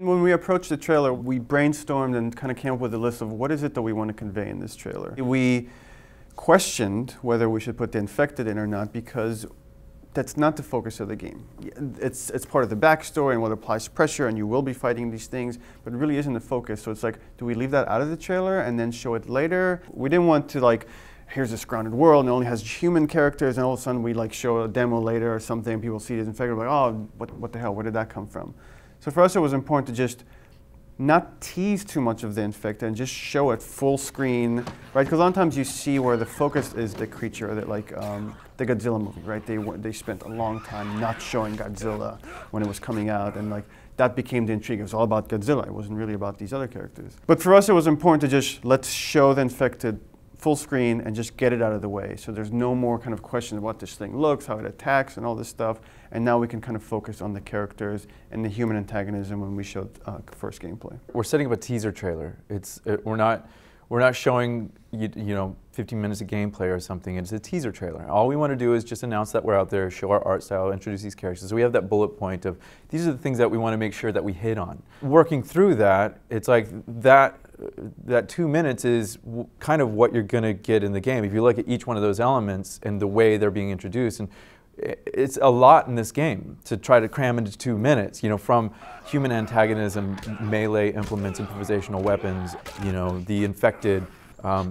When we approached the trailer, we brainstormed and kind of came up with a list of what is it that we want to convey in this trailer. We questioned whether we should put the infected in or not because that's not the focus of the game. It's part of the backstory and what applies pressure, and you will be fighting these things, but it really isn't the focus. So it's like, do we leave that out of the trailer and then show it later? We didn't want to like, here's this grounded world and it only has human characters, and all of a sudden we like show a demo later or something and people see it as infected, like, oh, what the hell, where did that come from? So for us it was important to just not tease too much of the infected and just show it full screen, right? Because a lot of times you see where the focus is the creature, that like the Godzilla movie, right? They spent a long time not showing Godzilla when it was coming out, and like that became the intrigue. It was all about Godzilla. It wasn't really about these other characters. But for us it was important to just let's show the infected full screen and just get it out of the way. So there's no more kind of question of what this thing looks, how it attacks, and all this stuff. And now we can kind of focus on the characters and the human antagonism when we showed first gameplay. We're setting up a teaser trailer. We're not showing you know 15 minutes of gameplay or something. It's a teaser trailer. All we want to do is just announce that we're out there, show our art style, introduce these characters. So we have that bullet point of these are the things that we want to make sure that we hit on. Working through that, it's like that 2 minutes is kind of what you're going to get in the game. If you look at each one of those elements and the way they're being introduced, and it's a lot in this game to try to cram into 2 minutes, you know, from human antagonism, melee implements, improvisational weapons, you know, the infected,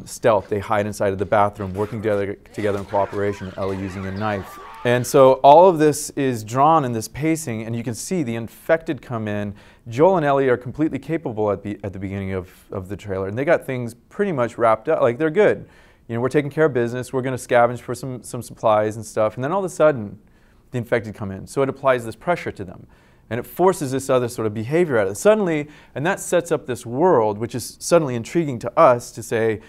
stealth, they hide inside of the bathroom, working together in cooperation, Ellie using a knife. And so all of this is drawn in this pacing, and you can see the infected come in. Joel and Ellie are completely capable at the beginning of the trailer, and they got things pretty much wrapped up. Like, they're good. You know, we're taking care of business, we're going to scavenge for some supplies and stuff, and then all of a sudden, the infected come in. So it applies this pressure to them, and it forces this other sort of behavior at it. Suddenly, and that sets up this world, which is suddenly intriguing to us to say,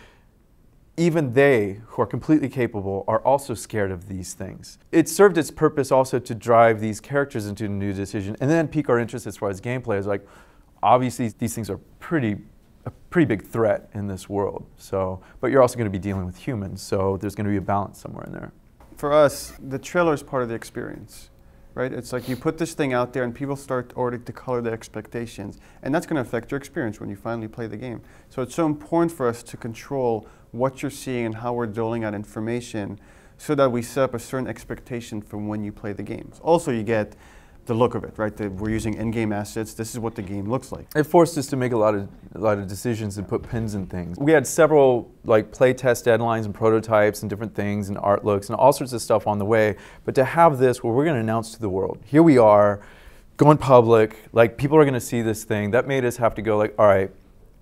even they, who are completely capable, are also scared of these things. It served its purpose also to drive these characters into a new decision, and then pique our interest as far as gameplay. Is like, obviously these things are a pretty big threat in this world. So, but you're also going to be dealing with humans, so there's going to be a balance somewhere in there. For us, the trailer is part of the experience, right? It's like you put this thing out there and people start already to color their expectations, and that's going to affect your experience when you finally play the game. So it's so important for us to control what you're seeing and how we're doling out information so that we set up a certain expectation for when you play the games. Also, you get the look of it, right? We're using in-game assets. This is what the game looks like. It forced us to make a lot of decisions and put pins in things. We had several like play test deadlines and prototypes and different things and art looks and all sorts of stuff on the way. But to have this where we're going to announce to the world, here we are, going public, like people are going to see this thing, that made us have to go like, all right,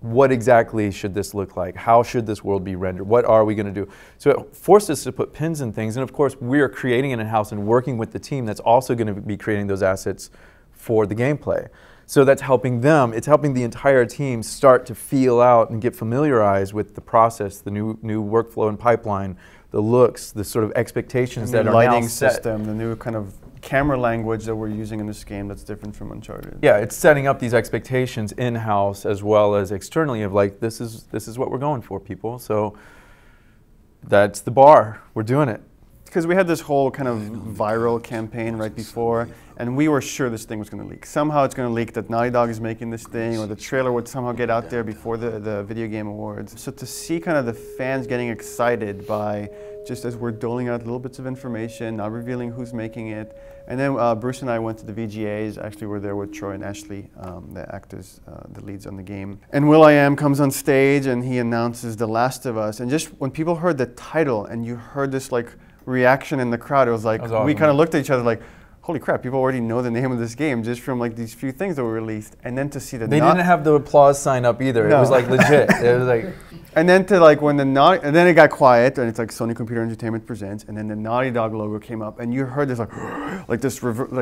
what exactly should this look like? How should this world be rendered? What are we going to do? So it forced us to put pins in things, and of course we're creating it in-house and working with the team that's also going to be creating those assets for the gameplay. So that's helping them, it's helping the entire team start to feel out and get familiarized with the process, the new workflow and pipeline, the looks, the sort of expectations that are lighting now set. system, the new kind of camera language that we're using in this game that's different from Uncharted. Yeah, it's setting up these expectations in-house as well as externally of like, this is what we're going for, people. So that's the bar. We're doing it. Because we had this whole kind of viral campaign right before, and we were sure this thing was going to leak. Somehow it's going to leak that Naughty Dog is making this thing, or the trailer would somehow get out there before the Video Game Awards. So to see kind of the fans getting excited by just as we're doling out little bits of information, not revealing who's making it. And then Bruce and I went to the VGAs. Actually, we're there with Troy and Ashley, the actors, the leads on the game. And will.i.am comes on stage and he announces The Last of Us. And just when people heard the title and you heard this like reaction in the crowd, it was like, awesome. We kind of looked at each other like, holy crap, people already know the name of this game just from like these few things that were released. And then to see they didn't have the applause sign up either. No. It was like legit. It was like. And then to like when and then it got quiet and it's like Sony Computer Entertainment presents, and then the Naughty Dog logo came up and you heard this like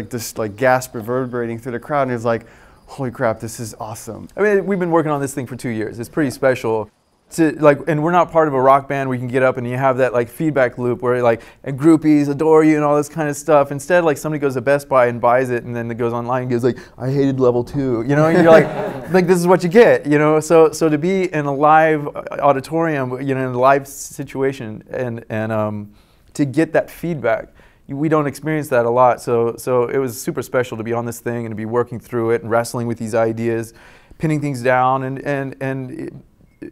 this gasp reverberating through the crowd, and it was like, holy crap, this is awesome. I mean, we've been working on this thing for 2 years. It's pretty special. And we're not part of a rock band where you can get up and you have that like feedback loop where like and groupies adore you and all this kind of stuff. Instead, like somebody goes to Best Buy and buys it, and then it goes online and goes like, I hated level 2, you know, and you're like this is what you get, you know. So to be in a live auditorium, you know, in a live situation and to get that feedback, we don't experience that a lot. So it was super special to be on this thing and to be working through it and wrestling with these ideas, pinning things down, and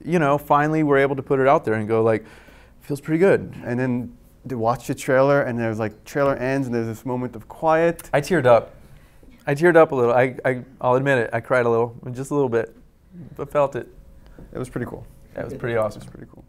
you know, finally we're able to put it out there and go like, feels pretty good. And then to watch the trailer, and there's like, trailer ends and there's this moment of quiet. I teared up. I teared up a little. I'll admit it. I cried a little, just a little bit, but felt it. It was pretty cool. That was pretty awesome. It was pretty cool.